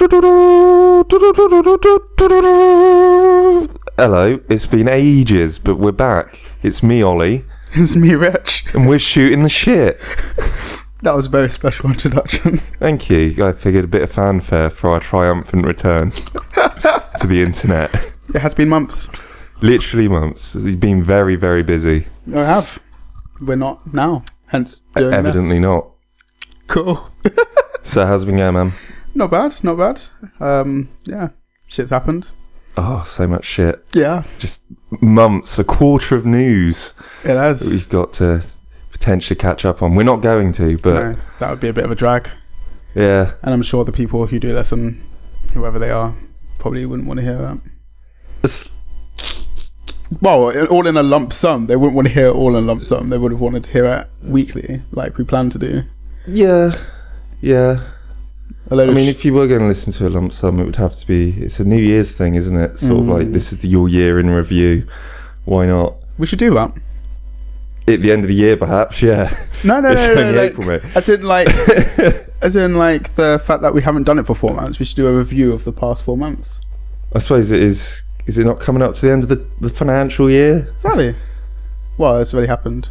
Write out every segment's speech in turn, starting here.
Hello, it's been ages, but we're back. It's me, Ollie. It's me, Rich. And we're shooting the shit. That was a very special introduction. Thank you. I figured a bit of fanfare for our triumphant return to the internet. It has been months. Literally months. You've been very, very busy. I have. We're not now, hence doing Evidently this. not. Cool. So how's it been going, man? Not bad, not bad. Yeah, shit's happened. Oh, so much shit. Yeah. Just months, a quarter of news It has. that we've got to potentially catch up on. We're not going to, but No, that would be a bit of a drag. yeah. And I'm sure the people who do listen, whoever they are, probably wouldn't want to hear that. It's- Well, all in a lump sum. They wouldn't want to hear it all in a lump sum. They would have wanted to hear it weekly, like we plan to do. Yeah. Although I mean, if you were going to listen to a lump sum, it would have to be... It's a New Year's thing, isn't it? Sort of like, this is your year in review. Why not? we should do that. At the end of the year, perhaps, yeah. No, It's only like, April, mate. as in like the fact that we haven't done it for 4 months. We should do a review of the past 4 months. I suppose it is... Is it not coming up to the end of the financial year? Exactly. Well, it's already happened.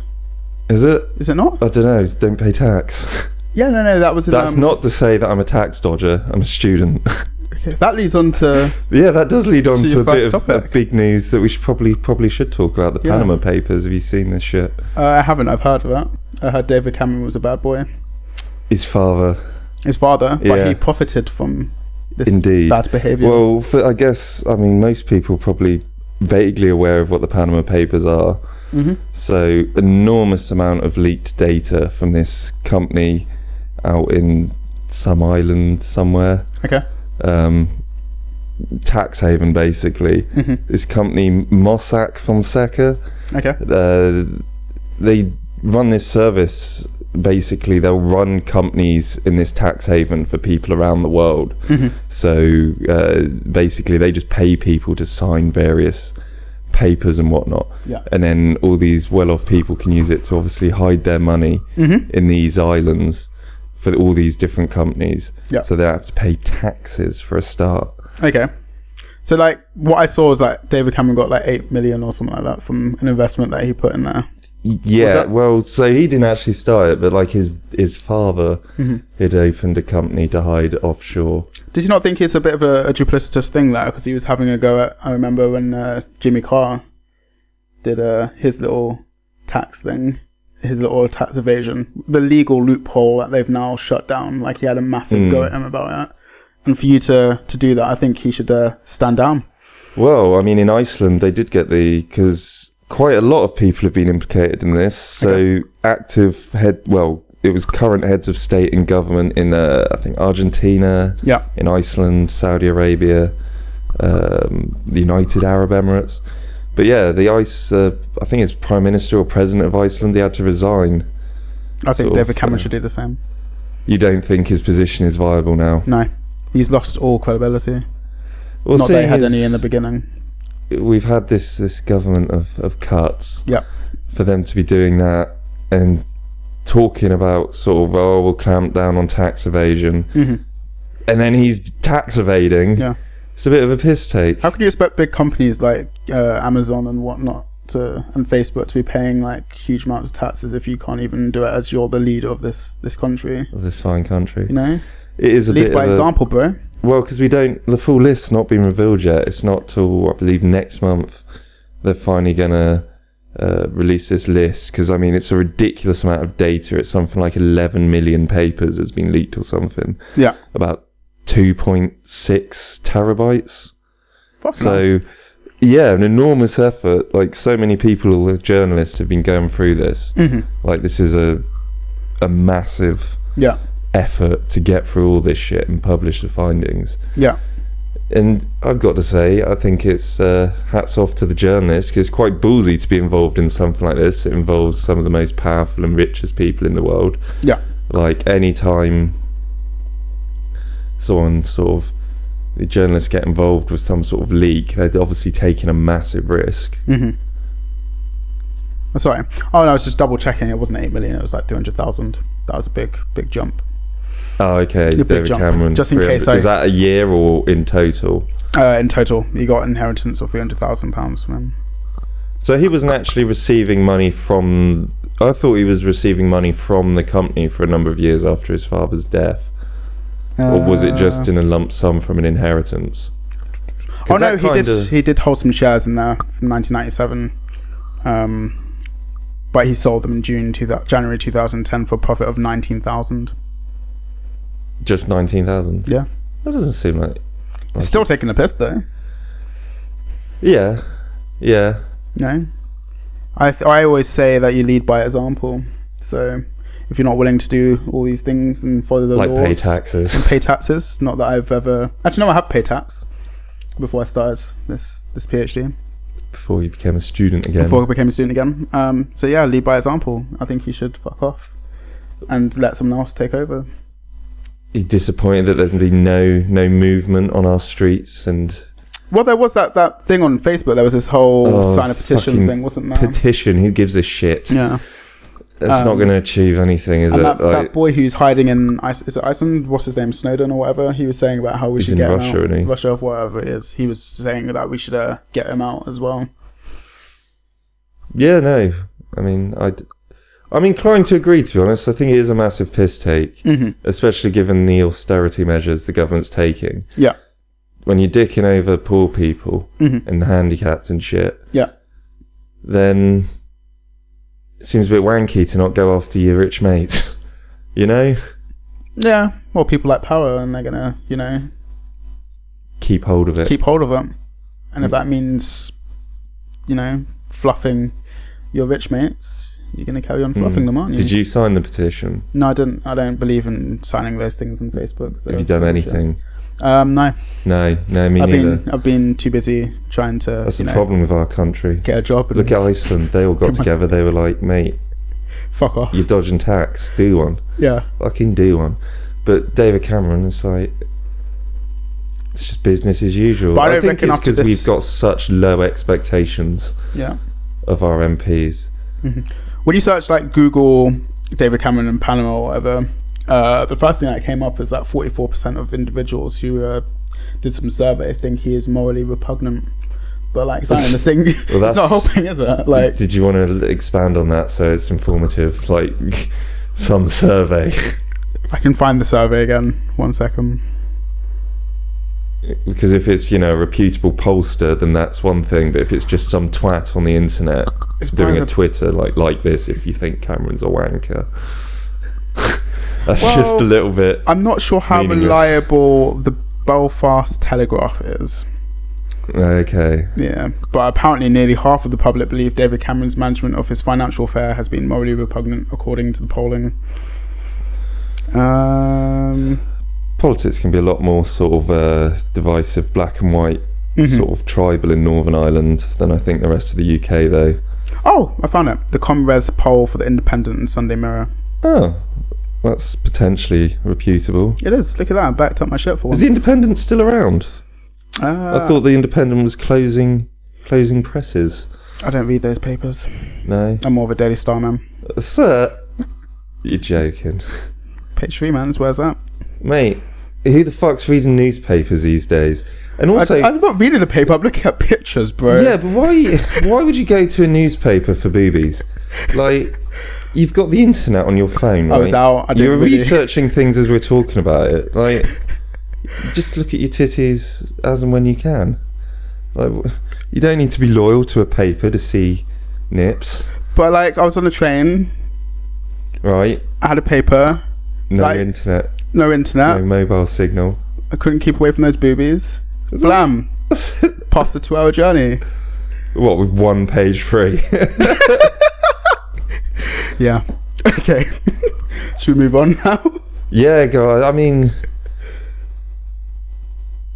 Is it? Is it not? I don't know. Don't pay tax. Yeah, no, that was in, That's not to say that I'm a tax dodger. I'm a student. okay, that leads on to... Yeah, that does lead on To to your a bit first of topic. big news that we should probably should talk about. The Yeah. Panama Papers. Have you seen this shit? I haven't, I've heard of that. I heard David Cameron was a bad boy. His father. His father, but Yeah. he profited from this Indeed. bad behaviour. Well, I guess, I mean, most people probably vaguely aware of what the Panama Papers are. Mm-hmm. So, enormous amount of leaked data from this company out in some island somewhere. Okay. Tax haven, basically. Mm-hmm. This company, Mossack Fonseca, Okay. they run this service. Basically, they'll run companies in this tax haven for people around the world. Mm-hmm. So basically, they just pay people to sign various papers and whatnot. Yeah. And then all these well-off people can use it to obviously hide their money Mm-hmm. in these islands for all these different companies. Yeah. So they have to pay taxes for a start. Okay. So, like, what I saw was, like, David Cameron got, like, 8 million or something like that from an investment that he put in there. Yeah, that- well, so he didn't actually start it, but like his father Mm-hmm. had opened a company to hide offshore. Does he not think it's a bit of a duplicitous thing there? Because he was having a go at... I remember when Jimmy Carr did his little tax thing, his little tax evasion, the legal loophole that they've now shut down. Like, he had a massive go at him about it. And for you to do that, I think he should stand down. Well, I mean, in Iceland, they did get because quite a lot of people have been implicated in this. So it was current heads of state and government in, I think, Argentina, Yeah. in Iceland, Saudi Arabia, the United Arab Emirates. But yeah, I think it's Prime Minister or President of Iceland, he had to resign. I think Sort of, David Cameron should do the same. You don't think his position is viable now? No. He's lost all credibility. Well, Not that he seeing had as any in the beginning. We've had this government of cuts. Yeah. For them to be doing that and talking about sort of, oh, we'll clamp down on tax evasion, Mm-hmm. and then he's tax evading. Yeah. It's a bit of a piss take. How can you expect big companies like Amazon and whatnot and Facebook to be paying like huge amounts of taxes if you can't even do it as you're the leader of this country? Of this fine country. You know? It is a Lead bit by of example, bro. Well, because the full list's not been revealed yet. It's not till, I believe, next month they're finally going to release this list. Because, I mean, it's a ridiculous amount of data. It's something like 11 million papers has been leaked or something. Yeah. About 2.6 terabytes. Fucking hell. So, yeah, an enormous effort. Like, so many people, journalists, have been going through this. Mhm. Like, this is a massive Yeah. effort to get through all this shit and publish the findings. Yeah. And I've got to say, I think it's hats off to the journalists, because it's quite ballsy to be involved in something like this. It involves some of the most powerful and richest people in the world. Yeah. Like, any time the journalists get involved with some sort of leak, they're obviously taking a massive risk. Mhm. Sorry. Oh no, I was just double checking. It wasn't 8 million. It was like 200,000. That was a big jump. Oh, okay. big David jump. Cameron. Just in case Is that a year or in total? In total, he got inheritance of £300,000 from him. So he wasn't actually receiving money from... I thought he was receiving money from the company for a number of years after his father's death. Or was it just in a lump sum from an inheritance? Oh no, he did hold some shares in there from 1997. But he sold them in January 2010 for a profit of 19,000. Just 19,000? Yeah. That doesn't seem like... It's still taking the piss though. Yeah. No. I always say that you lead by example. So if you're not willing to do all these things and follow the laws, like pay taxes. And pay taxes. Not that I've ever... Actually, no, I have paid tax before I started this PhD. Before you became a student again. Before I became a student again. So yeah, lead by example. I think you should fuck off and let someone else take over. You're disappointed that there's been no movement on our streets and... Well, there was that thing on Facebook. There was this whole sign a petition thing, wasn't there? Petition, who gives a shit? Yeah. It's not going to achieve anything, is and it? That boy who's hiding in is it Iceland? What's his name? Snowden or whatever. He was saying about how we should get him Russia, out. isn't he? Russia, whatever it is. He was saying that we should get him out as well. Yeah, no. I mean, I'm inclined to agree, to be honest. I think it is a massive piss take, especially given the austerity measures the government's taking. Yeah. When you're dicking over poor people and the handicapped and shit, then it seems a bit wanky to not go after your rich mates, you know? Yeah, well, people like power and they're gonna, you know... Keep hold of it. Keep hold of it. And if that means, you know, fluffing your rich mates, you're gonna carry on fluffing them, aren't you? Did you sign the petition? No, I didn't. I don't believe in signing those things on Facebook. So have you done anything? No. No, me neither. I've been too busy trying to. That's the problem with our country. Get a job. Look at Iceland. They all got together. They were like, mate, fuck off. You're dodging tax. Do one. Yeah. Fucking do one. But David Cameron is like, it's just business as usual. But I think it's because we've got such low expectations. Yeah. Of our MPs. When you search like Google David Cameron in Panama or whatever, the first thing that came up is that 44% of individuals who did some survey think he is morally repugnant. But like signing this thing, well, it's not helping, is it? Like, did you want to expand on that so it's informative? Like some survey. If I can find the survey again, 1 second. Because if it's, you know, a reputable pollster, then that's one thing. But if it's just some twat on the internet doing a Twitter like this, if you think Cameron's a wanker, that's just a little bit. I'm not sure how reliable the Belfast Telegraph is. Okay. Yeah, but apparently nearly half of the public believe David Cameron's management of his financial affair has been morally repugnant, according to the polling. Politics can be a lot more sort of divisive, black and white, sort of tribal in Northern Ireland than I think the rest of the UK, though. Oh, I found it. The ComRes poll for the Independent and Sunday Mirror. Oh, that's potentially reputable. It is. Look at that. I backed up my shit for once. Is the Independent still around? I thought the Independent was closing presses. I don't read those papers. No. I'm more of a Daily Star man. Sir, you're joking. Page 3, man. Where's that? Mate, who the fuck's reading newspapers these days? And also, I'm not reading the paper. I'm looking at pictures, bro. Yeah, but why would you go to a newspaper for boobies? Like, you've got the internet on your phone, right? I was out. You're researching things as we're talking about it. Like, just look at your titties as and when you can. Like, you don't need to be loyal to a paper to see nips. But like, I was on a train. Right. I had a paper. No internet. No internet. No mobile signal. I couldn't keep away from those boobies. Blam. Past a 2-hour journey. What, with one page free? Yeah. Okay. Should we move on now? Yeah, God. I mean,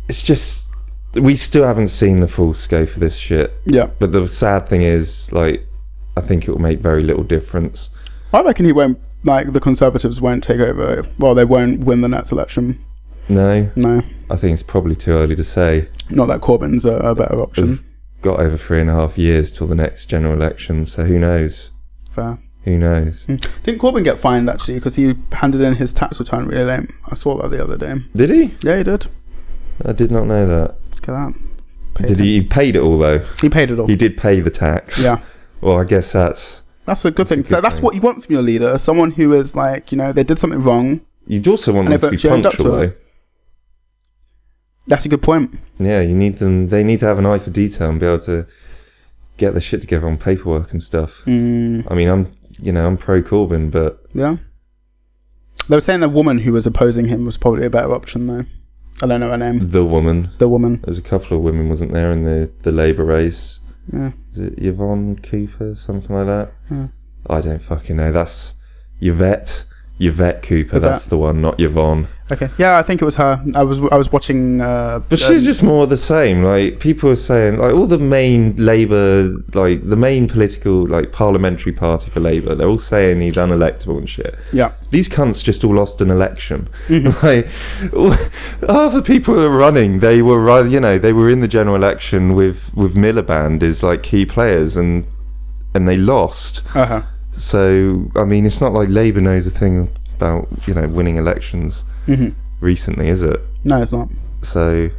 it's just, we still haven't seen the full scope of this shit. Yeah. But the sad thing is, like, I think it will make very little difference. I reckon he won't, like, the Conservatives won't take over. Well, they won't win the next election. No. I think it's probably too early to say. Not that Corbyn's a better option. We've got over 3.5 years till the next general election, so who knows? Fair. who knows? Didn't Corbyn get fined actually because he handed in his tax return really late? I saw that the other day. Did he? Yeah, he did. I did not know that. Look at that. He paid it all though? He paid it all. He did pay the tax. Yeah. Well, I guess that's a good thing. That's what you want from your leader. Someone who is like, they did something wrong. You'd also want them to be punctual though. That's a good point. Yeah, you need them. They need to have an eye for detail and be able to get their shit together on paperwork and stuff. I mean, I'm pro Corbyn, but yeah, they were saying the woman who was opposing him was probably a better option though. I don't know her name. The woman. There was a couple of women, wasn't there, in the Labour race? Yeah. Is it Yvonne Cooper, something like that? Yeah. I don't fucking know. That's Yvette Cooper. That's the one, not Yvonne. Okay. Yeah, I think it was her. I was watching. But she's just more the same. Like, people are saying, like, all the main Labour, like the main political, like parliamentary party for Labour, they're all saying he's unelectable and shit. Yeah. These cunts just all lost an election. Like, half the people who are running, they were in the general election with Miliband as like key players, and they lost. So, I mean, it's not like Labour knows a thing about, winning elections recently, is it? No, it's not. So...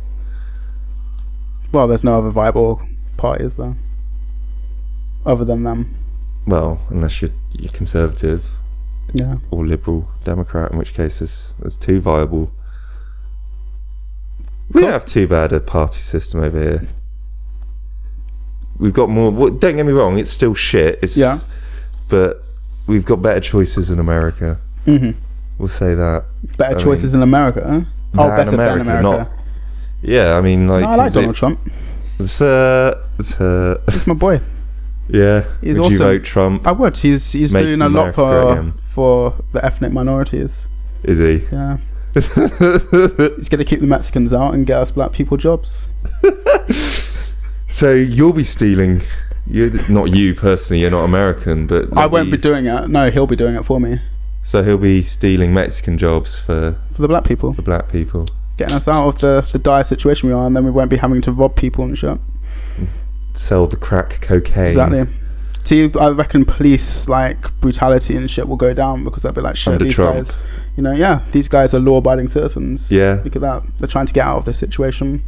Well, there's no other viable parties, though. Other than them. Well, unless you're Conservative. Yeah. Or Liberal Democrat, in which case there's two viable. We don't have too bad a party system over here. We've got more... don't get me wrong, it's still shit. But we've got better choices in America. We'll say that. Better choices in America, huh? Better than America. Yeah, I mean, like... No, I like Donald Trump. It's my boy. Yeah. He's would awesome. You vote Trump? I would. He's doing a lot for the ethnic minorities. Is he? Yeah. He's going to keep the Mexicans out and get us black people jobs. So you'll be stealing... not you personally, you're not American, but... I won't be doing it. No, he'll be doing it for me. So he'll be stealing Mexican jobs for the black people. For black people. Getting us out of the dire situation we are, and then we won't be having to rob people and shit. Sell the crack cocaine. Exactly. See, I reckon police, like, brutality and shit will go down because they'll be like, shit, these guys... these guys are law-abiding citizens. Yeah. Look at that. They're trying to get out of this situation.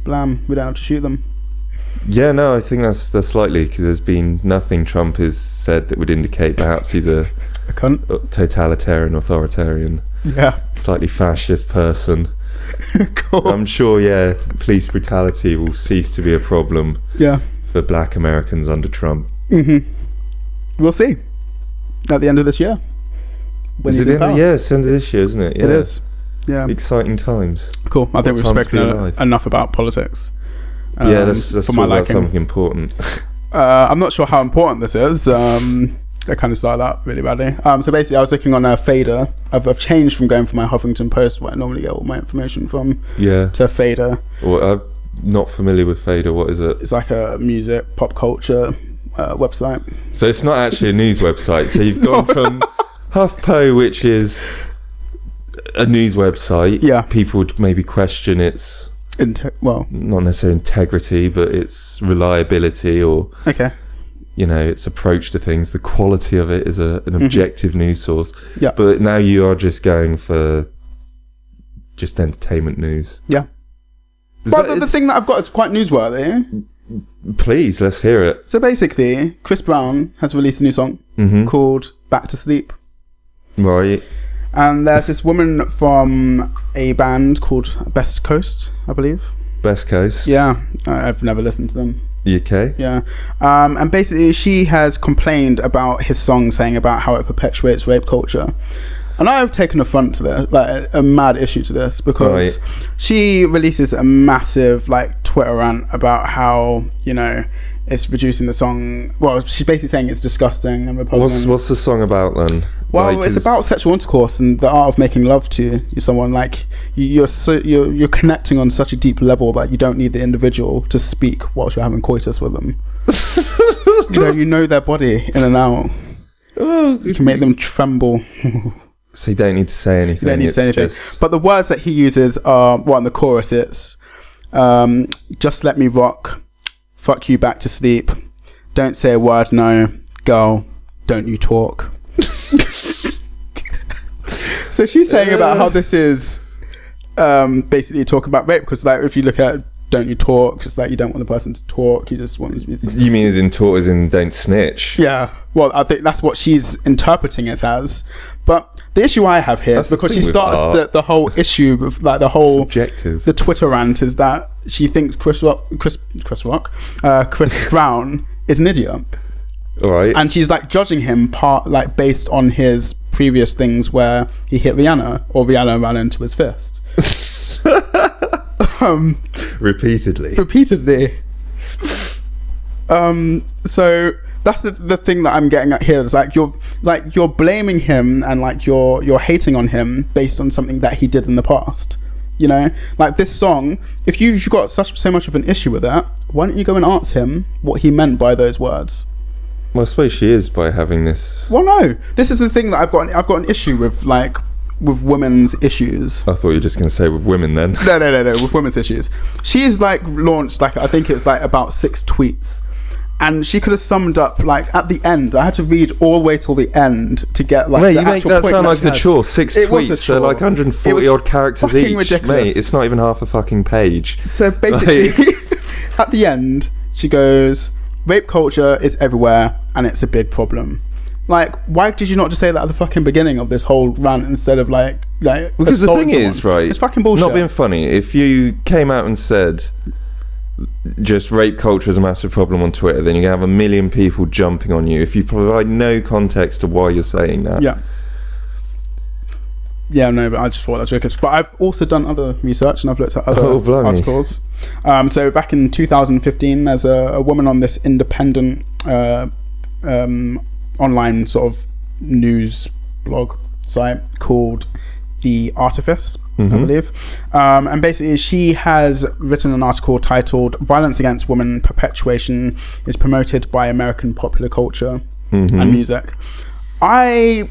Blam, we don't have to shoot them. Yeah, no, I think that's likely because there's been nothing Trump has said that would indicate perhaps he's a cunt, totalitarian, authoritarian, slightly fascist person. Cool. I'm sure, police brutality will cease to be a problem. For black Americans under Trump. We'll see. At the end of this year. Is it the end of the year? It's the end of this year, isn't it? Yeah. It is. Yeah. Exciting times. Cool. I think we've spoken enough about politics. That's for my liking. Something important. I'm not sure how important this is. I kind of started out really badly. So basically, I was looking on a Fader. I've changed from going for my Huffington Post, where I normally get all my information from, to Fader. Well, I'm not familiar with Fader. What is it? It's like a music, pop culture website. So it's not actually a news website. So you've gone from HuffPo, which is a news website. Yeah. People would maybe question its... not necessarily integrity, but its reliability or its approach to things. The quality of it is an objective news source. Yeah. But now you are just going for just entertainment news. Yeah. But the thing that I've got is quite newsworthy. Please, let's hear it. So basically, Chris Brown has released a new song called Back to Sleep. Right. And there's this woman from a band called Best Coast, I believe. Best Coast? Yeah, I've never listened to them. UK? Yeah. And basically she has complained about his song, saying about how it perpetuates rape culture. And I've taken affront to this, like a mad issue to this, because she releases a massive like Twitter rant about how, it's reducing the song. Well, she's basically saying it's disgusting and repulsive. What's the song about then? Well, it's about sexual intercourse and the art of making love to someone. Like you're connecting on such a deep level that you don't need the individual to speak whilst you're having coitus with them. you know their body in and out. You can make them tremble. So you don't need to say anything. You don't need to say anything. But the words that he uses are, in the chorus it's, just let me rock, fuck you back to sleep, don't say a word, no, girl, don't you talk. So she's saying about how this is basically talking about rape, because like if you look at don't you talk, just like you don't want the person to talk, you just want them to be... You mean as in don't snitch? Yeah, well, I think that's what she's interpreting it as. But the issue I have here is because she starts the whole issue of like the whole subjective. The Twitter rant is that she thinks Chris Brown is an idiot. All right. And she's like judging him based on his previous things where he hit Rihanna or Rihanna ran into his fist. Repeatedly. So that's the thing that I'm getting at here. Is like you're blaming him and like you're hating on him based on something that he did in the past. You know, like this song. If you've got so much of an issue with that, why don't you go and ask him what he meant by those words? Well, I suppose she is by having this. Well, no. This is the thing that I've got an issue with, like with women's issues. I thought you were just going to say with women then. No, with women's issues. She's like launched like I think it was like about 6 tweets. And she could have summed up like at the end. I had to read all the way till the end to get like. Mate, the you make that sound like a chore. 6 tweets, so like 140 odd characters each. Ridiculous. Mate, it's not even half a fucking page. So basically, at the end, she goes, "Rape culture is everywhere, and it's a big problem." Like, why did you not just say that at the fucking beginning of this whole rant instead of like? Because the thing is, right? It's fucking bullshit. Not being funny. If you came out and said just rape culture is a massive problem on Twitter, then you're gonna have 1 million people jumping on you if you provide no context to why you're saying that. Yeah, no, but I just thought that's ridiculous. But I've also done other research and I've looked at other articles. So back in 2015, there's a woman on this independent online sort of news blog site called The Artifice, I believe. And basically she has written an article titled "Violence Against Women Perpetuation is Promoted by American Popular Culture and Music." I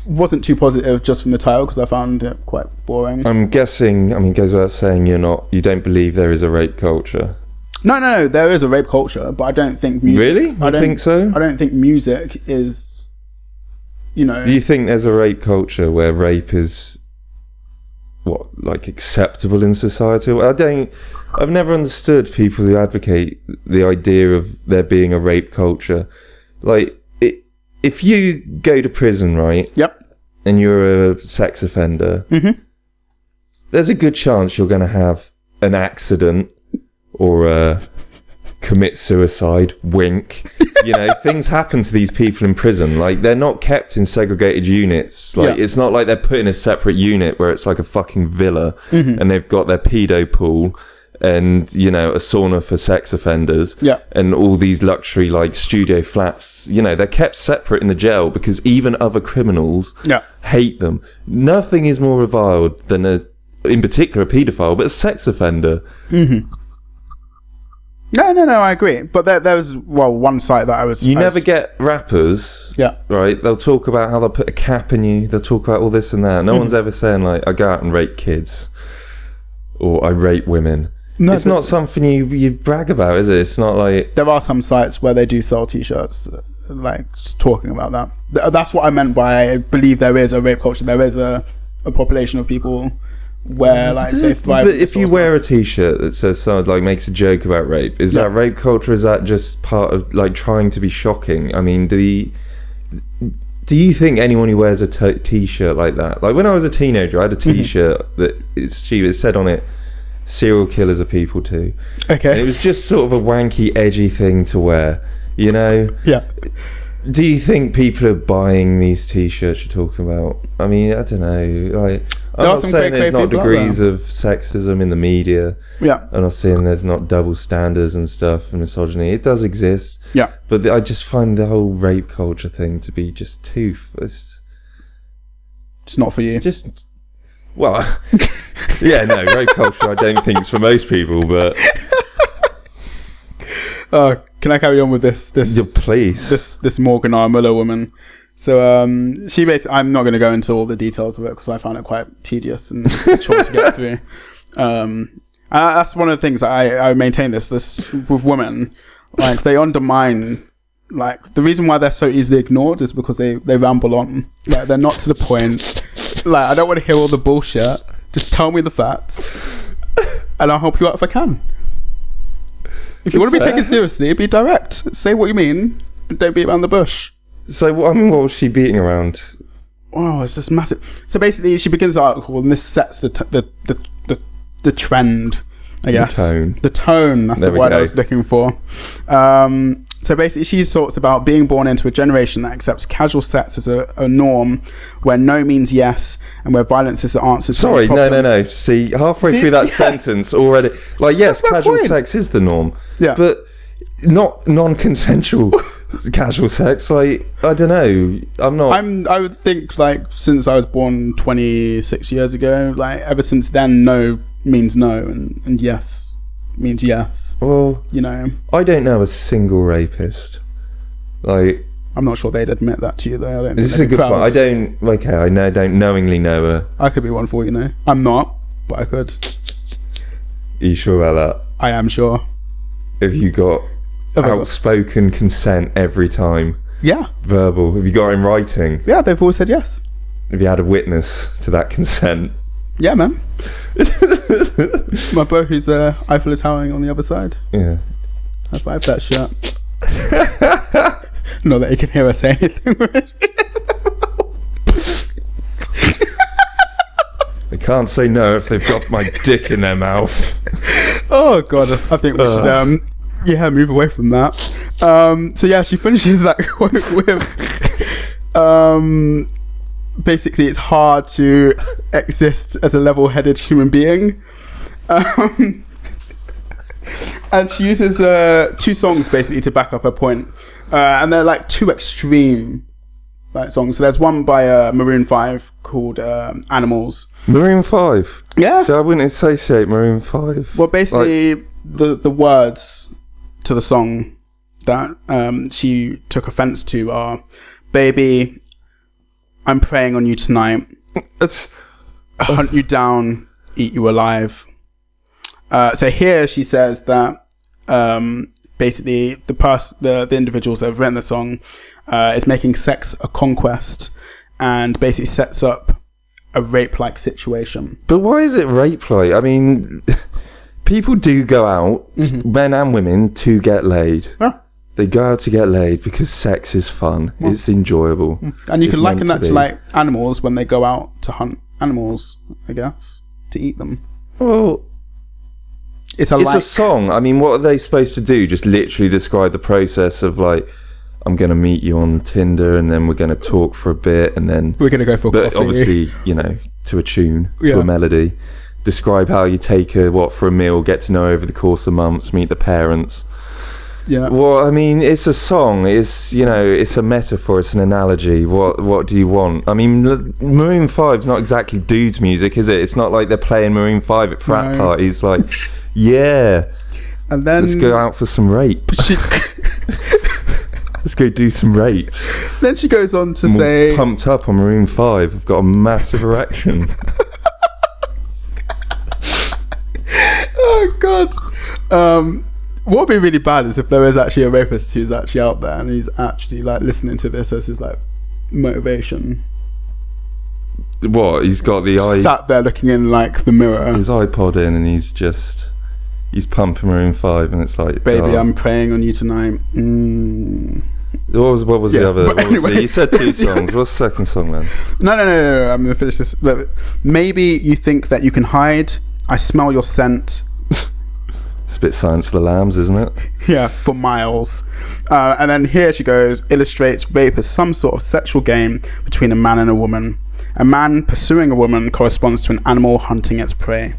wasn't too positive just from the title because I found it quite boring. I'm guessing, I mean, it goes without saying you don't believe there is a rape culture. No, there is a rape culture, but I don't think music... Really? I think so? I don't think music is, you know... Do you think there's a rape culture where rape is, like acceptable in society? I've never understood people who advocate the idea of there being a rape culture. Like, if you go to prison, right? Yep. And you're a sex offender, there's a good chance you're going to have an accident or commit suicide. Wink. You know, things happen to these people in prison. Like, they're not kept in segregated units. Like, it's not like they're put in a separate unit where it's like a fucking villa and they've got their pedo pool and, you know, a sauna for sex offenders and all these luxury, like, studio flats. You know, they're kept separate in the jail because even other criminals hate them. Nothing is more reviled than in particular a paedophile, but a sex offender. No, I agree. But there was, one site that I was... never get rappers, right? They'll talk about how they'll put a cap in you. They'll talk about all this and that. No one's ever saying, like, I go out and rape kids. Or I rape women. No, it's not something you brag about, is it? It's not like... There are some sites where they do sell t-shirts, like, just talking about that. That's what I meant by I believe there is a rape culture. There is a population of people... where like they thrive. But if you wear a t-shirt that says something like makes a joke about rape, is that rape culture? Is that just part of like trying to be shocking? I mean, do you think anyone who wears a t-shirt like that, like when I was a teenager, I had a t-shirt that it said on it, "Serial killers are people too." Okay. And it was just sort of a wanky, edgy thing to wear, you know? Yeah. Do you think people are buying these t-shirts you're talking about? I mean, I don't know. Like, I'm not saying there's not degrees of sexism in the media. Yeah. I'm not saying there's not double standards and stuff and misogyny. It does exist. Yeah. But I just find the whole rape culture thing to be just too... It's not for you. It's just... Well, yeah, no, rape culture I don't think is for most people, but... Can I carry on with this? Yeah, please. This Morgan R. Muller woman. So she basically, I'm not going to go into all the details of it because I found it quite tedious and short to get through. And that's one of the things I maintain this with women, like they undermine like the reason why they're so easily ignored is because they ramble on. Like they're not to the point. Like I don't want to hear all the bullshit. Just tell me the facts, and I'll help you out if I can. If you want to be taken seriously, be direct. Say what you mean, and don't beat around the bush. So what was she beating around? Oh, it's just massive. So basically, she begins the article, and this sets the trend, I guess. The tone. That's the word I was looking for. So basically, she talks about being born into a generation that accepts casual sex as a norm, where no means yes, and where violence is the answer. Sorry, no. See, halfway through that sentence already, like, yes, casual sex is the norm. Yeah. But not non-consensual casual sex. Like, I don't know. I would think, like, since I was born 26 years ago, like, ever since then, no means no, and yes means yes. Well, you know, I don't know a single rapist. Like, I'm not sure they'd admit that to you, though. I don't. This is a good point. I don't knowingly know her. I could be one for you know. I'm not, but I could. Are you sure about that? I am sure. Have you got outspoken consent every time? Yeah. Verbal. Have you got it in writing? Yeah, they've always said yes. Have you had a witness to that consent? Yeah, man. My bro who's Eiffel Towering on the other side. Yeah. High five that shit. Not that you can hear us say anything. They can't say no if they've got my dick in their mouth. Oh god, I think we should move away from that. So yeah, she finishes that quote with basically it's hard to exist as a level-headed human being. And she uses 2 songs basically to back up her point. And they're like 2 extreme songs. So there's one by Maroon 5 called Animals. Maroon 5? Yeah. So I wouldn't associate Maroon 5. Well, basically, the words to the song that she took offense to are, "Baby, I'm praying on you tonight. Hunt you down, eat you alive." So here she says that basically the individuals that have written the song is making sex a conquest and basically sets up a rape-like situation. But why is it rape-like? I mean, people do go out, men and women, to get laid. Yeah. They go out to get laid because sex is fun. Yeah. It's enjoyable. And you can liken that to like animals when they go out to hunt animals, I guess, to eat them. Well, it's a song. I mean, what are they supposed to do? Just literally describe the process of like, I'm going to meet you on Tinder and then we're going to talk for a bit and then we're going to go for coffee. Obviously, you know, to a tune, to a melody. Describe how you take her, for a meal, get to know her over the course of months, meet the parents. Yeah. Well, I mean, it's a song. It's, you know, it's a metaphor. It's an analogy. What do you want? I mean, Maroon 5's not exactly dudes music, is it? It's not like they're playing Maroon 5 at frat parties. Like, yeah. And then let's go out for some rape. Let's go do some rapes. Then she goes on to say, pumped up on Maroon 5. I've got a massive erection. Oh God. What would be really bad is if there is actually a rapist who's actually out there and he's actually like listening to this as his like motivation. What? He's got the sat there looking in like the mirror. His iPod in and he's pumping Maroon 5 and it's like, "Baby, I'm praying on you tonight." What was the other? Anyway. You said 2 songs. What's the second song then? No. I'm gonna finish this. Maybe you think that you can hide. I smell your scent. It's a bit Silence of the Lambs, isn't it? Yeah, for miles. And then here she goes, illustrates rape as some sort of sexual game between a man and a woman. A man pursuing a woman corresponds to an animal hunting its prey.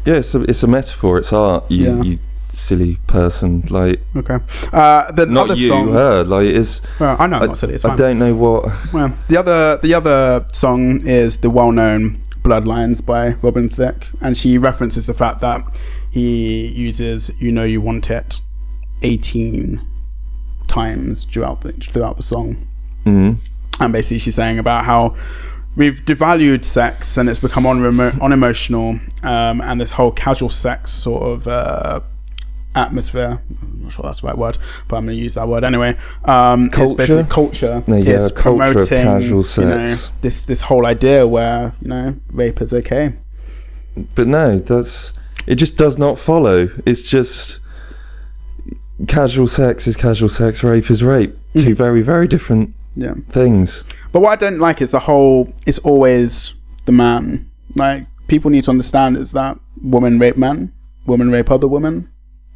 Yeah, it's a metaphor. It's art. You silly person. Like, okay. The not other you, song, her. Like, it's. Well, I know I'm not silly. It's fine. I don't know what. Well, the other song is the well-known Bloodlines by Robin Thicke, and she references the fact that he uses "You Know You Want It" 18 times throughout the song. Mm-hmm. And basically she's saying about how we've devalued sex and it's become unemotional, and this whole casual sex sort of atmosphere. I'm not sure that's the right word, but I'm going to use that word anyway. It's basically culture. Yeah, it's culture of casual sex. You know, this whole idea where, you know, rape is okay. But no, it just does not follow. It's just casual sex is casual sex, rape is rape. Two very, very different things. But what I don't like is it's always the man. Like, people need to understand is that women rape men, women rape other women,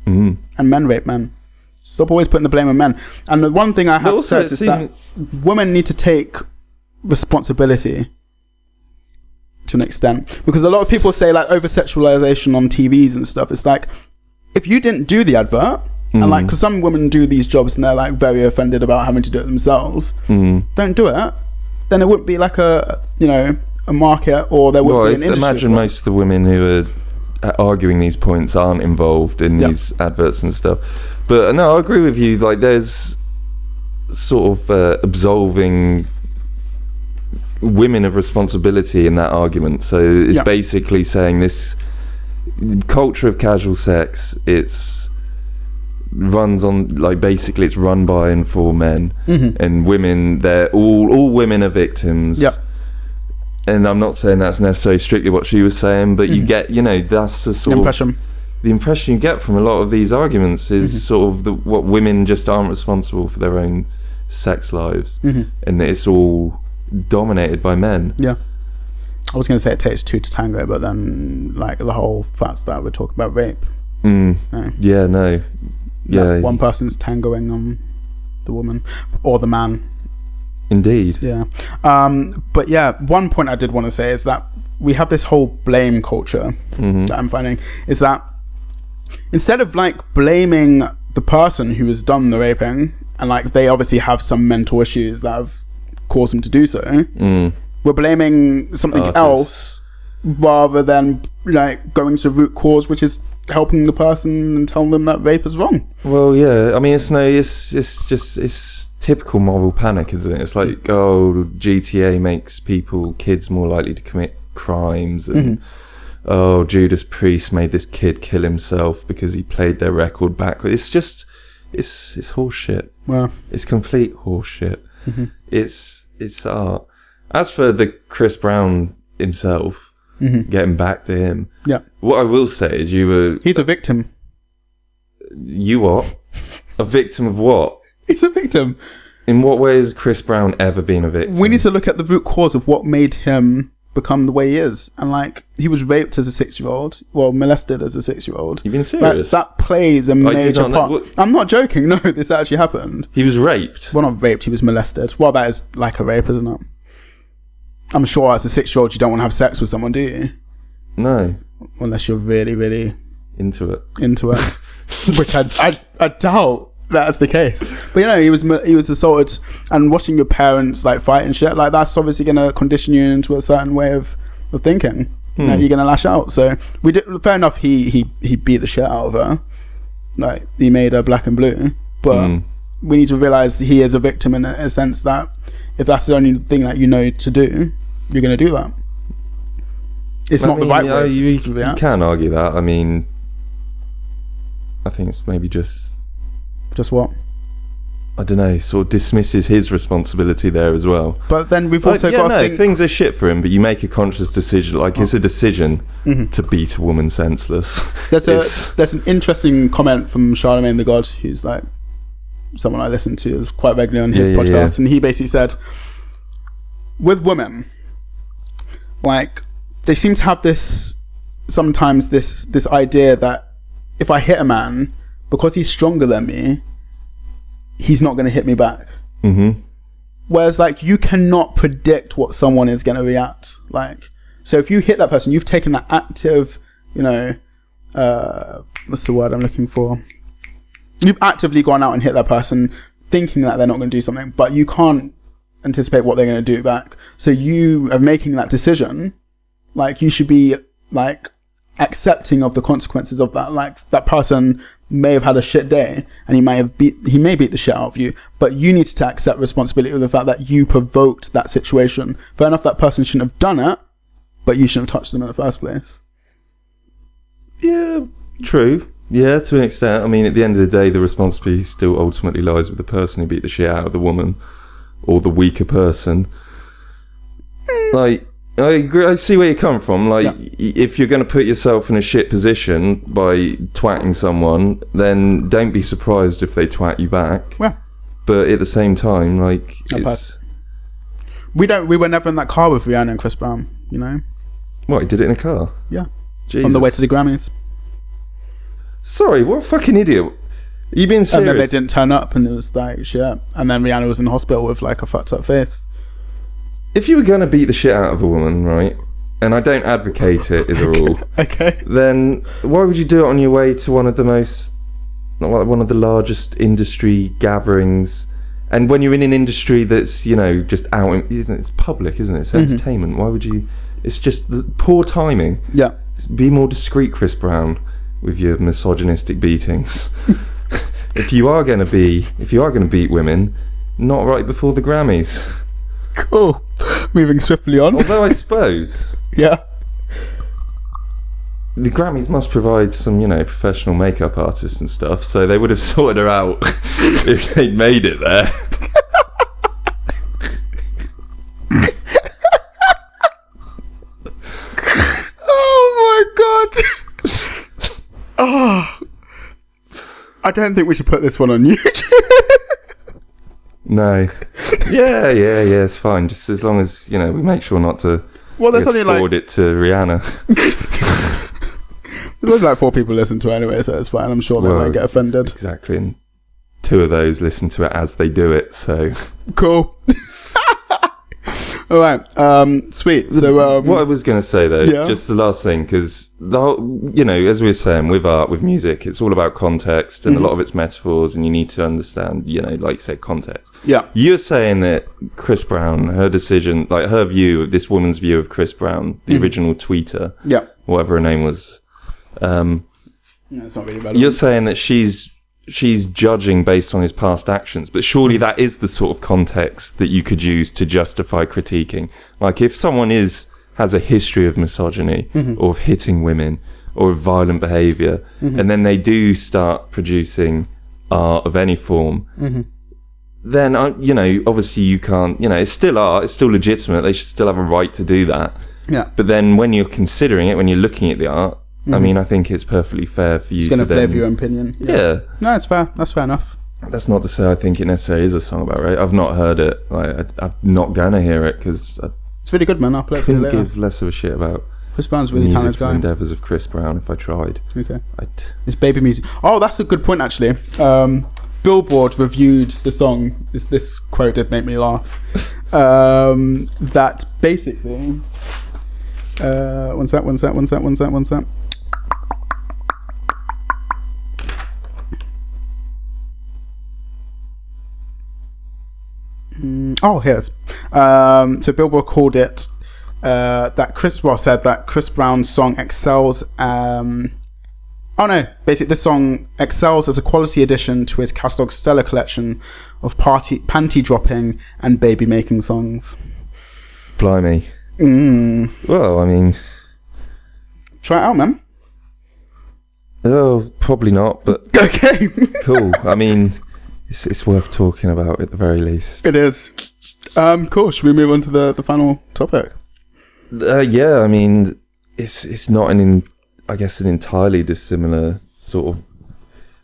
and men rape men. Stop always putting the blame on men. And the one thing I have said is that women need to take responsibility to an extent. Because a lot of people say, like, over-sexualization on TVs and stuff. It's like, if you didn't do the advert, and like, because some women do these jobs and they're like very offended about having to do it themselves, don't do it, then it wouldn't be like a market, or there wouldn't be an industry. Imagine most of the women who are arguing these points aren't involved in these adverts and stuff. But no, I agree with you. Like, there's sort of absolving women of responsibility in that argument. So it's basically saying this culture of casual sex, it's run by and for men, and women, they're all women are victims. And I'm not saying that's necessarily strictly what she was saying, but you get, that's the sort of the impression you get from a lot of these arguments is sort of what women just aren't responsible for their own sex lives, and it's all dominated by men. I was going to say it takes two to tango, but then, like, the whole fact that we're talking about rape. One person's tangoing on the woman or the man. Indeed. But yeah, one point I did want to say is that we have this whole blame culture that I'm finding, is that instead of like blaming the person who has done the raping, and like they obviously have some mental issues that have caused them to do so, we're blaming something else rather than like going to the root cause, which is helping the person and telling them that rape is wrong. Well, yeah, I mean, it's typical moral panic, isn't it? It's like, GTA makes kids more likely to commit crimes, and Judas Priest made this kid kill himself because he played their record backwards. It's horseshit. Well, it's complete horseshit. It's art. As for the Chris Brown himself, getting back to him, what I will say is he's a victim. You what? A victim of what? He's a victim. In what way has Chris Brown ever been a victim? We need to look at the root cause of what made him become the way he is. And like, he was raped as a 6-year-old, molested as a 6-year-old. You've been serious? That plays a major part. I'm not joking. No, this actually happened. He was raped? Well, not raped, he was molested. Well, that is like a rape, isn't it? I'm sure as a 6-year-old you don't want to have sex with someone, do you? No. Unless you're really, really into it. Which I doubt that's the case. But he was assaulted, and watching your parents like fight and shit, like that's obviously gonna condition you into a certain way of thinking. You're gonna lash out. So fair enough, he beat the shit out of her, like he made her black and blue, but we need to realize he is a victim in a sense that if that's the only thing that you know to do, you're gonna do that. It's not the right way. You can argue that. I mean, I think it's maybe just what? I don't know, sort of dismisses his responsibility there as well. But then we've also got to think... things are shit for him, but you make a conscious decision, like it's a decision to beat a woman senseless. There's an interesting comment from Charlemagne the God, who's like someone I listen to quite regularly on his podcast, and he basically said, with women, like, they seem to have this idea that if I hit a man, because he's stronger than me, he's not going to hit me back. Whereas, like, you cannot predict what someone is going to react like. So if you hit that person, you've taken that active, what's the word I'm looking for? You've actively gone out and hit that person thinking that they're not going to do something, but you can't anticipate what they're going to do back. So you are making that decision. Like, you should be, like, accepting of the consequences of that. Like, that person may have had a shit day and he may beat the shit out of you, but you need to accept responsibility of the fact that you provoked that situation. Fair enough, that person shouldn't have done it, but you shouldn't have touched them in the first place. Yeah, true. Yeah, to an extent. I mean, at the end of the day, the responsibility still ultimately lies with the person who beat the shit out of the woman, or the weaker person. Like, I agree. I see where you come from. Like, if you're going to put yourself in a shit position by twatting someone, then don't be surprised if they twat you back. Yeah. But at the same time, like, it's... We were never in that car with Rihanna and Chris Brown, you know? What, he did it in a car? Yeah. Jesus. On the way to the Grammys. Sorry, what a fucking idiot. Are you being serious? And then they didn't turn up, and it was like, shit. And then Rihanna was in the hospital with, like, a fucked up face. If you were going to beat the shit out of a woman, right, and I don't advocate it as a rule, okay, then why would you do it on your way to one of the largest industry gatherings? And when you're in an industry that's, you know, just out, it's public, isn't it? It's entertainment. Why would you? It's just poor timing. Yeah. Be more discreet, Chris Brown, with your misogynistic beatings. If you are going to beat women, not right before the Grammys. Cool. Moving swiftly on. Although I suppose, yeah, the Grammys must provide some, you know, professional makeup artists and stuff, so they would have sorted her out if they'd made it there. Oh my god. Oh, I don't think we should put this one on YouTube. No. Yeah, it's fine. Just as long as, you know, we make sure not to there's only forward it to Rihanna. There's only like 4 people listen to it anyway, so it's fine. I'm sure they won't get offended. Exactly. And 2 of those listen to it as they do it, so... Cool. Alright, sweet. So, what I was going to say, though, just the last thing, because, you know, as we were saying, with art, with music, it's all about context, and a lot of it's metaphors, and you need to understand, you know, like you said, context. Yeah. You're saying that Chris Brown, her decision, like her view, this woman's view of Chris Brown, the original tweeter, whatever her name was, it's not really relevant. You're saying that she's judging based on his past actions, but surely that is the sort of context that you could use to justify critiquing. Like, if someone has a history of misogyny, or of hitting women, or of violent behaviour, and then they do start producing art of any form, then, you know, obviously you can't, you know, it's still art, it's still legitimate, they should still have a right to do that. Yeah. But then when you're considering it, when you're looking at the art, I mean, I think it's perfectly fair for you to then... It's going to flavour your opinion. Yeah. No, it's fair. That's fair enough. That's not to say I think it necessarily is a song about rape. I've not heard it. Like, I'm not going to hear it because it's really good, man. I'll play it for you later. Couldn't give less of a shit about Chris Brown's a really talented guy. Endeavours of Chris Brown if I tried. Okay. It's baby music. Oh, that's a good point, actually. Billboard reviewed the song. This quote did make me laugh. That basically... one sec. Oh, here's. So Billboard called it that Chris Brown's song excels. Basically, this song excels as a quality addition to his catalog's stellar collection of panty dropping and baby making songs. Blimey. Well, I mean, try it out, man. Oh, probably not, but okay. Cool. I mean, it's worth talking about at the very least. It is. Cool. Should we move on to the final topic? Yeah. I mean, it's not an entirely dissimilar sort of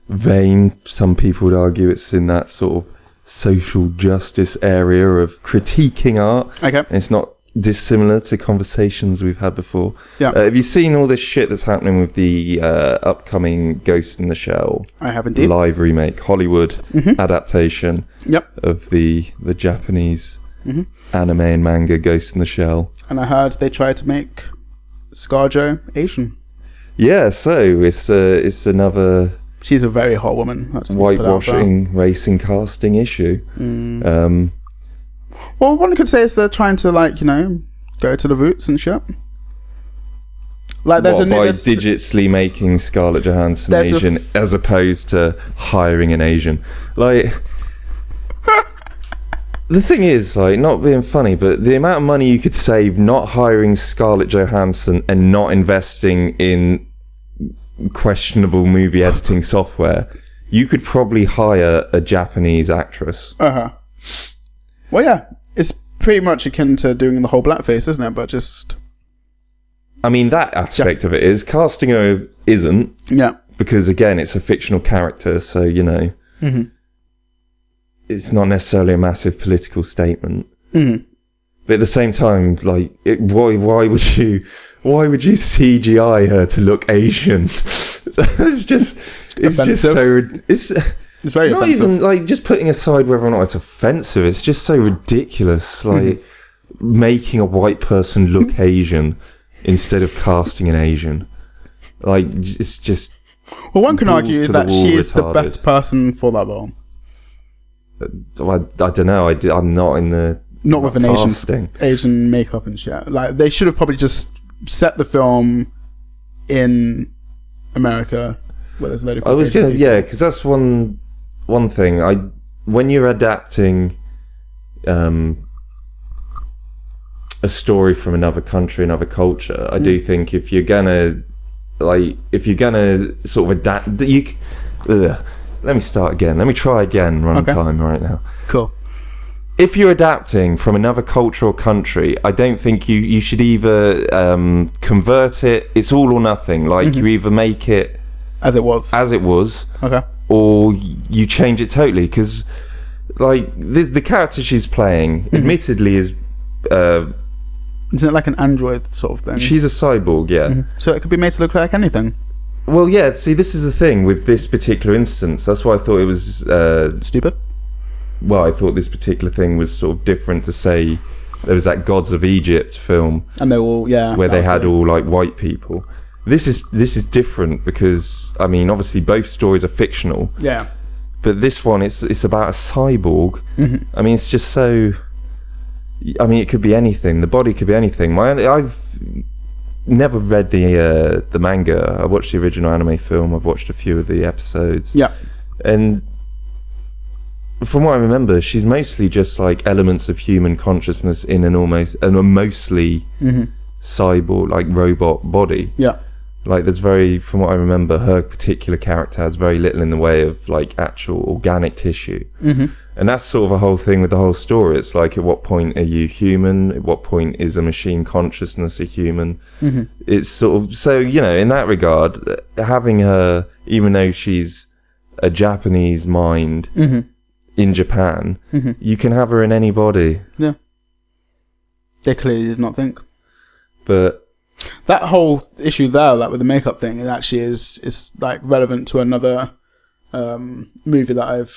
vein. Some people would argue it's in that sort of social justice area of critiquing art. Okay. And it's not dissimilar to conversations we've had before. Yeah. Have you seen all this shit that's happening with the upcoming Ghost in the Shell? I have indeed. Live remake, Hollywood adaptation of the Japanese anime and manga Ghost in the Shell. And I heard they tried to make ScarJo Asian. Yeah, so it's another... She's a very hot woman. Whitewashing racing casting issue. Well, one could say is they're trying to, like, you know, go to the roots and shit. Like, by digitally making Scarlett Johansson Asian as opposed to hiring an Asian. Like, the thing is, like, not being funny, but the amount of money you could save not hiring Scarlett Johansson and not investing in questionable movie editing software, you could probably hire a Japanese actress. Well, yeah, it's pretty much akin to doing the whole blackface, isn't it? But just... I mean, that aspect of it is. Casting her isn't. Yeah. Because, again, it's a fictional character, so, you know, it's not necessarily a massive political statement. But at the same time, like, why would you CGI her to look Asian? It's just so... It's very not offensive. even, like, just putting aside whether or not it's offensive, it's just so ridiculous, like, making a white person look Asian instead of casting an Asian. Like, it's just... Well, one can argue that she is the best person for that role. I don't know. I'm not in the... Not with an Asian makeup and shit. Like, they should have probably just set the film in America where there's a load of... I was going to... Yeah, because that's one thing. When you're adapting a story from another country, another culture, I do think if you're gonna sort of adapt, let me start again. Let me try again. Time right now. Cool. If you're adapting from another culture or country, I don't think you should either convert it. It's all or nothing. Like, you either make it as it was, okay, or you change it totally. Because, like, the character she's playing, admittedly, is. Isn't it like an android sort of thing? She's a cyborg, yeah. So it could be made to look like anything. Well, yeah. See, this is the thing with this particular instance. That's why I thought it was stupid. Well, I thought this particular thing was sort of different to say there was that Gods of Egypt film, and they all where they had all like white people. This is different because I mean, obviously both stories are fictional. Yeah. But this one, it's about a cyborg. I mean, it's just so. I mean, it could be anything. The body could be anything. I've never read the manga. I watched the original anime film. I've watched a few of the episodes. Yeah. And from what I remember, she's mostly just like elements of human consciousness in a mostly cyborg, like robot body. Yeah. Like from what I remember, her particular character has very little in the way of like actual organic tissue. And that's sort of a whole thing with the whole story. It's like, at what point are you human? At what point is a machine consciousness a human? It's sort of, so, you know, in that regard, having her, even though she's a Japanese mind in Japan, you can have her in any body. Yeah. They clearly did not think. But that whole issue there, like with the makeup thing, it actually is like relevant to another movie that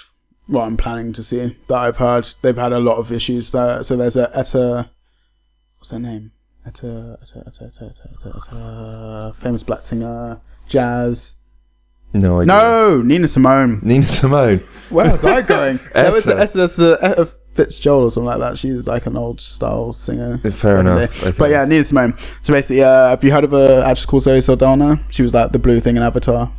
I'm planning to see, that I've heard they've had a lot of issues there. So there's what's her name? Famous black singer, jazz. No idea. No, Nina Simone. Where was I going? There's a Fitzgerald or something like that. She's like an old style singer. Fair enough. Okay. But yeah, Nina Simone. So basically, have you heard of a actress called Zoe Saldana? She was like the blue thing in Avatar.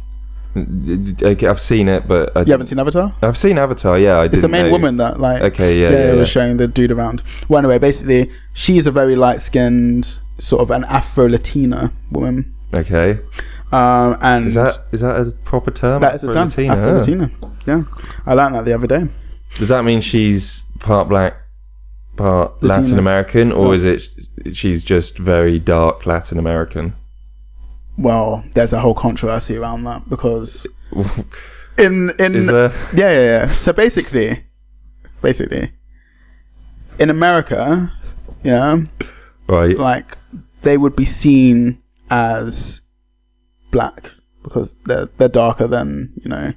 Okay, I've seen it, but you haven't seen Avatar? I've seen Avatar, yeah. It's the main woman that like. Okay, yeah. was showing the dude around. Well, anyway, basically, she's a very light-skinned, sort of an Afro-Latina woman. Okay. And is that a proper term? That is a term. Afro-Latina. Yeah, I learned that the other day. Does that mean she's part black, part Latina. Latin American, or is it she's just very dark Latin American? Well, there's a whole controversy around that because is there? Yeah. So basically, in America, right, like they would be seen as black because they're darker than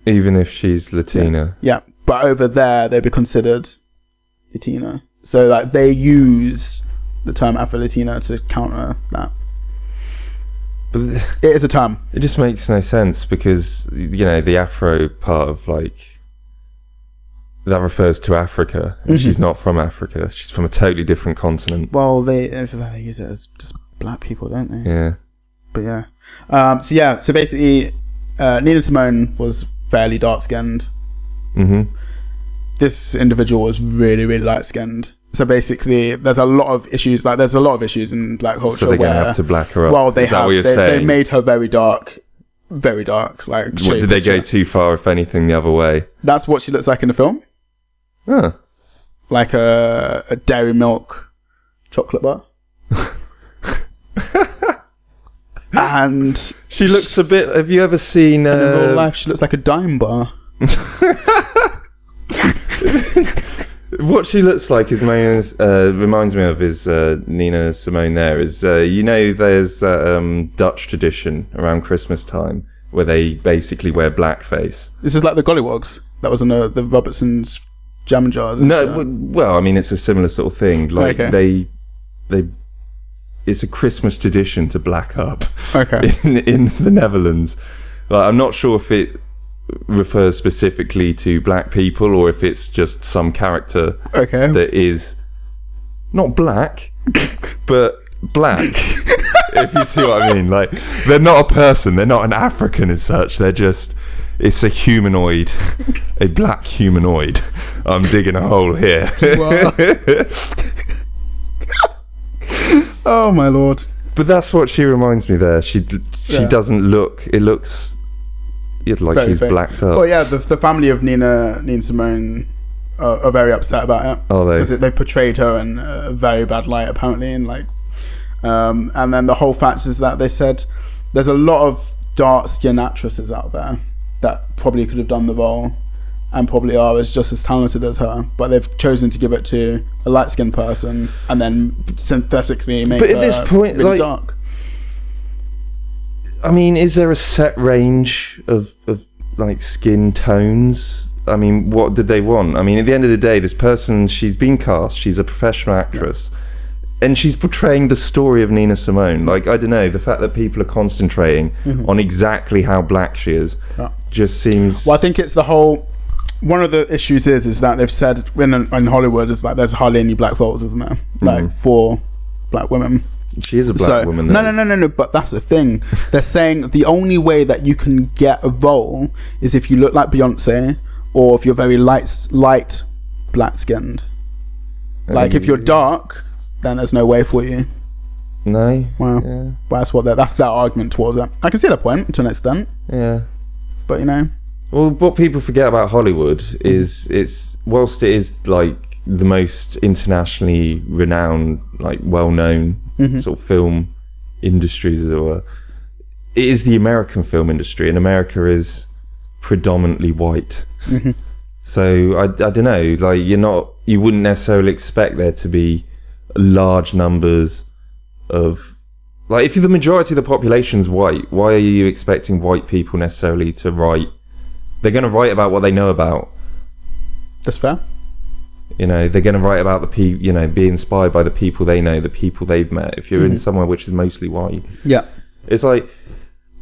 even if she's Latina. Yeah, but over there they'd be considered Latina. So like they use the term Afro-Latina to counter that. But it is a term. It just makes no sense because the Afro part of like that refers to Africa, and she's not from Africa. She's from a totally different continent. Well, they use it as just black people, don't they? Yeah. But yeah. So basically, Nina Simone was fairly dark-skinned. This individual was really, really light-skinned. So basically, there's a lot of issues. Like, there's a lot of issues in black culture. So they're going to have to black her up. Well, they made her very dark very dark. Like, What, did they go too far, if anything, the other way? That's what she looks like in the film. Huh. Like a dairy milk chocolate bar. And she looks a bit. Have you ever seen? In real life, she looks like a dime bar. What she looks like reminds me of is Nina Simone. There's Dutch tradition around Christmas time where they basically wear blackface. This is like the Gollywogs that was on the Robertson's jam jars. No, well, I mean, it's a similar sort of thing. Like they it's a Christmas tradition to black up. Okay. In the Netherlands, like, I'm not sure if it refers specifically to black people or if it's just some character that is not black but black. If you see what I mean. Like, they're not a person, they're not an African as such, it's a humanoid, a black humanoid. I'm digging a hole here. Oh my lord. But that's what she reminds me there. She doesn't look, it looks like very she's blacked up. Well, yeah, the family of Nina Simone are very upset about it. Oh, because they portrayed her in a very bad light, apparently, and and then the whole fact is that they said there's a lot of dark-skinned actresses out there that probably could have done the role and probably are just as talented as her, but they've chosen to give it to a light-skinned person and then synthetically make it this point, really dark. I mean, is there a set range of like skin tones? I mean, what did they want? I mean, at the end of the day, this person, she's been cast, she's a professional actress, and she's portraying the story of Nina Simone. Like, I don't know, the fact that people are concentrating on exactly how black she is just seems... Well, I think it's the whole... One of the issues is that they've said in Hollywood is like there's hardly any black roles, isn't there? Like, for black women. She is a black woman, though. No, but that's the thing. They're saying the only way that you can get a role is if you look like Beyonce or if you're very light black-skinned. Like, if you're dark, then there's no way for you. No? Well, that's their argument towards it. I can see the point, to an extent. Yeah. But, you know... Well, what people forget about Hollywood is whilst it is, like, the most internationally renowned, like, well-known sort of film industries, as it were, it is the American film industry, and America is predominantly white. So I don't know, like, you wouldn't necessarily expect there to be large numbers of, like, if the majority of the population's white, why are you expecting white people necessarily to write? They're going to write about what they know about. That's fair. You know, they're going to write about the people, you know, be inspired by the people they know, the people they've met. If you're in somewhere which is mostly white, it's like,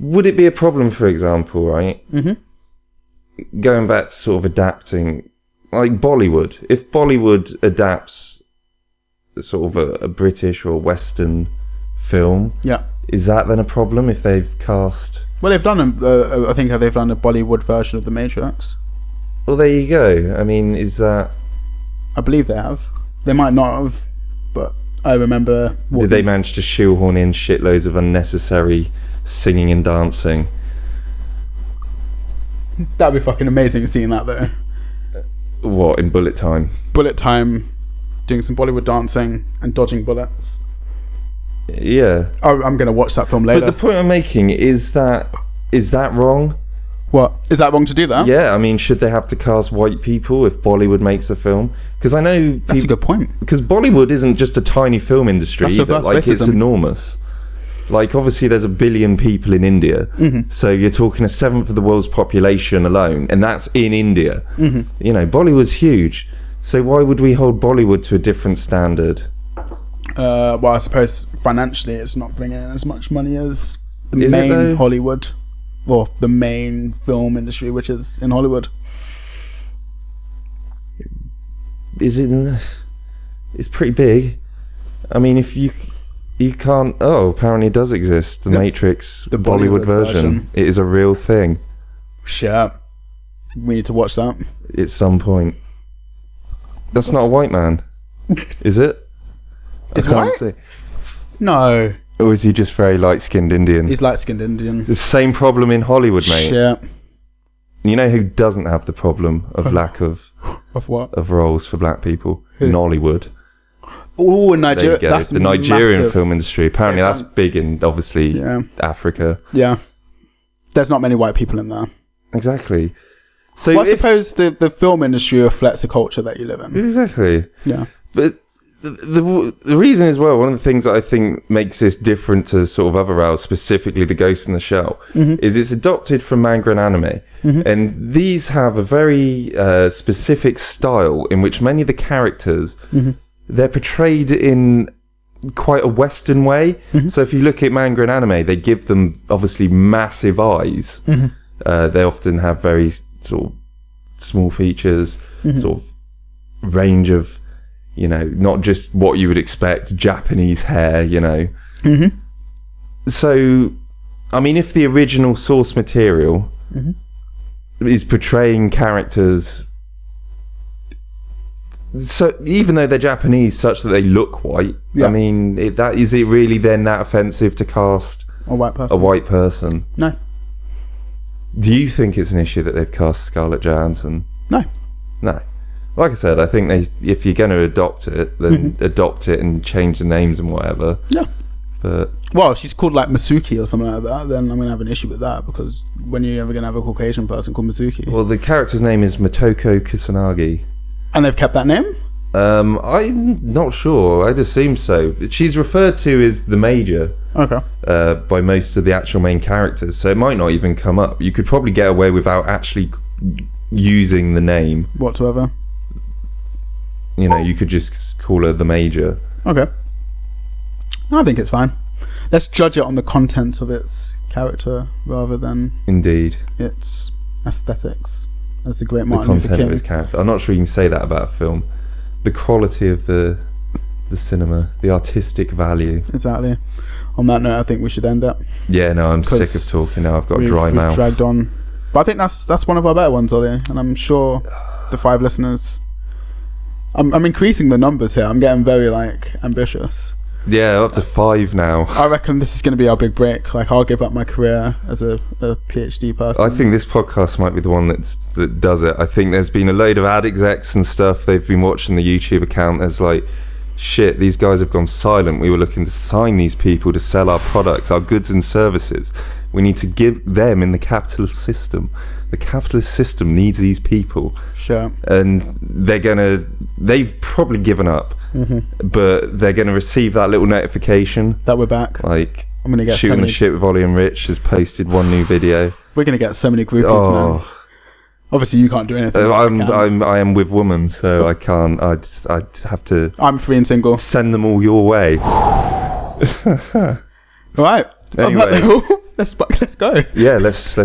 would it be a problem, for example, right? Going back to sort of adapting, like Bollywood. If Bollywood adapts sort of a British or Western film, is that then a problem if they've cast? Well, they've done I think they've done a Bollywood version of The Matrix. Well, there you go. I mean, is that? I believe they have. They might not have, but I remember... Did they manage to shoehorn in shitloads of unnecessary singing and dancing? That'd be fucking amazing seeing that, though. What, in Bullet Time? Bullet Time, doing some Bollywood dancing and dodging bullets. Yeah. Oh, I'm going to watch that film later. But the point I'm making is that wrong? What? Is that wrong to do that? Yeah, I mean, should they have to cast white people if Bollywood makes a film? Because I know... That's a good point. Because Bollywood isn't just a tiny film industry either. Like, racism. It's enormous. Like, obviously there's 1 billion people in India. So you're talking 1/7 of the world's population alone. And that's in India. You know, Bollywood's huge. So why would we hold Bollywood to a different standard? Well, I suppose financially it's not bringing in as much money as the Is main Hollywood, or the main film industry, which is in Hollywood. Is it? It's pretty big. I mean, if you can't... Oh, apparently it does exist. The Matrix, the Bollywood version. It is a real thing. Shit. We need to watch that. At some point. That's not a white man. Is it? It's white? See. No. Or is he just very light-skinned Indian? He's light-skinned Indian. It's the same problem in Hollywood, mate. Yeah. You know who doesn't have the problem of lack of what? Of roles for black people? Who? Nollywood. Oh, in Nigeria. There you go. That's the Nigerian massive. film industry. Apparently that's big in, obviously, Africa. Yeah. There's not many white people in there. Exactly. So well, I suppose the film industry reflects the culture that you live in. Exactly. Yeah. But the reason as well, one of the things that I think makes this different to sort of other routes, specifically the Ghost in the Shell, is it's adopted from manga and anime. And these have a very specific style in which many of the characters, they're portrayed in quite a Western way. So if you look at manga and anime, they give them obviously massive eyes. They often have very sort of small features, sort of range of, you know, not just what you would expect, Japanese hair, you know. So, I mean, if the original source material is portraying characters, so even though they're Japanese, such that they look white, I mean, is it really then that offensive to cast a white person? No. Do you think it's an issue that they've cast Scarlett Johansson? No. Like I said, I think if you're going to adopt it, then adopt it and change the names and whatever. Yeah. But well, if she's called like Masuki or something like that, then I'm going to have an issue with that, because when are you ever going to have a Caucasian person called Masuki? Well, the character's name is Motoko Kusanagi. And they've kept that name? I'm not sure. I'd assume so. She's referred to as the Major. Okay. By most of the actual main characters, so it might not even come up. You could probably get away without actually using the name whatsoever. You know, you could just call her the Major. Okay. I think it's fine. Let's judge it on the content of its character rather than indeed its aesthetics. That's the great the Martin Luther content King. of its character. I'm not sure you can say that about a film. The quality of the cinema, the artistic value. Exactly. On that note, I think we should end it. Yeah, no, I'm sick of talking now. I've got a dry mouth. Dragged on, but I think that's one of our better ones, Ollie. And I'm sure the 5 listeners. I'm increasing the numbers here. I'm getting very ambitious. Yeah, up to 5 now. I reckon this is going to be our big break. Like, I'll give up my career as a PhD person. I think this podcast might be the one that does it. I think there's been a load of ad execs and stuff. They've been watching the YouTube account. There's like, shit, these guys have gone silent. We were looking to sign these people to sell our products, our goods and services. We need to give them in the capitalist system. The capitalist system needs these people. Sure. And they've probably given up, but they're going to receive that little notification that we're back. Like, I'm gonna get Shooting the Shit with Ollie and Rich has posted one new video. We're going to get so many groupies, man. Obviously, you can't do anything. I am with women, so I can't. I'd have to. I'm free and single. Send them all your way. Right. Anyway, let's go. Yeah, let's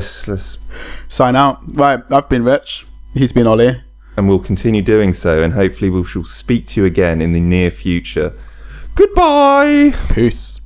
sign out. Right. I've been Rich. He's been Ollie. And we'll continue doing so, and hopefully we shall speak to you again in the near future. Goodbye. Peace.